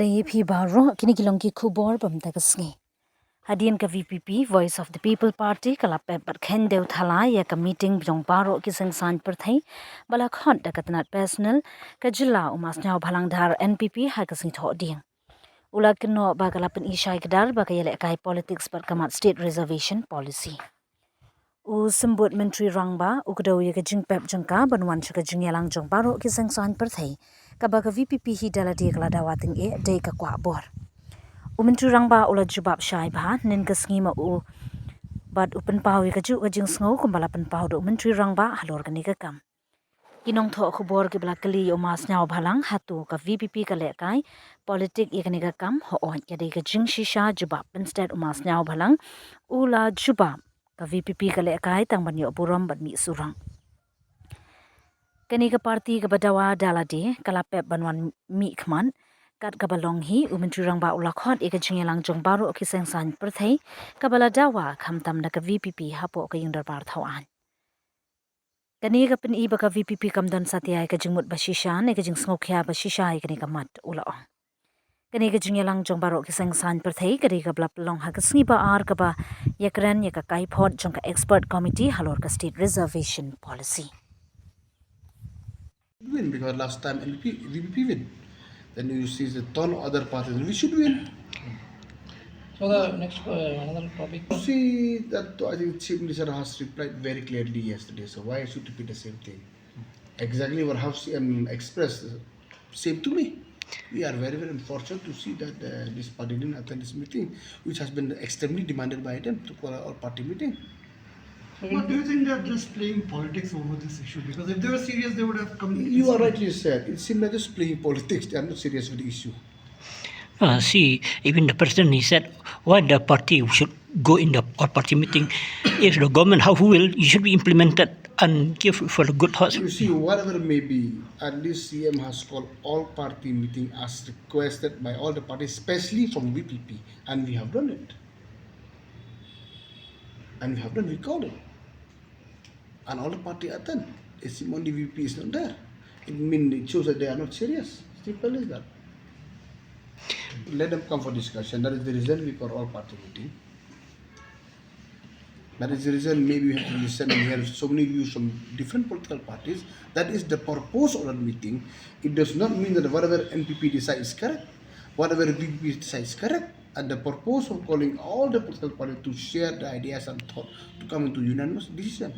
AP baro kini kilongki khubor bamtagasngi Hadian ka VPP Voice of the People Party kalape barkhen deu thala ya ka meeting bjong baro ki sengsan perthai bala khon dakatnat personal ka jilla umas Sniawbhalang dhar NPP ha ka sing tho ding ula kno ba kalapen ishai kedar ba ka ialehkai politics per kamat state reservation policy u sembut menteri rangba ukdo ye ka jingpep jangka banwan chaka jingyalang jong baro ki sengsan perthai ka ba ka VPP hi daladi kala dawating e dei ka kwah bor Menteri rangba ula jubab syai bah nin ka sngi ma u bad upen pau ka ju ka jing sngo kumbala pen pau do menteri rangba halor ka ni ka kam kinong tho khubor ke bla kali o mas Sniawbhalang hatu ka VPP ka lekai politic ye ka ni ka kam ho on ya dei ka jing shisha jubab instead o mas Sniawbhalang ula jubab ka VPP ka lekai tang ban yo buram ban mi surang kani ka parti ka badawa dalade kala pep banwan mi khman kat kabalong hi menteri rangba ulakhot eka jingyalang jong baro ki sengsan perthai kabala dawa khamtam na ka VPP hapo ka yung darbar thawan kani ka pin iba ka VPP kamdan satya ka jingmut bashishan eka jing sngokya bashisha kani ka mat ulaong kani ka jingyalang jong baro ki sengsan perthai kari ka blap long ha ka sngi ba ar ka ba yakran ya ka kai phot jong ka expert committee halor ka state reservation policy win because last time VPP win. Then you see the ton of other parties. We should win. So the next another topic. You see that I think Chief Minister has replied very clearly yesterday. So why should repeat the same thing? Exactly what House CM expressed. Same to me. We are very unfortunate to see that this party didn't attend this meeting, which has been extremely demanded by them to call our party meeting. But do you think they're just playing politics over this issue? Because if they were serious, they would have come. You are rightly said. It seems like just playing politics. They are not serious with the issue. See, even the president, he said, why the party should go in the all party meeting? If the government, how will, it should be implemented and give for the good cause. You see, whatever it may be, at least CM has called all party meeting as requested by all the parties, especially from VPP, and we have done it. And we have done, we called it. And all the party attend. It's only VP is not there. It shows that they are not serious. Simple as that. Let them come for discussion. That is the reason we call all party meeting. That is the reason maybe we have to listen and hear so many views from different political parties. That is the purpose of that meeting. It does not mean that whatever NPP decides is correct. Whatever VPP decides is correct. And the purpose of calling all the political parties to share the ideas and thought to come into unanimous decision.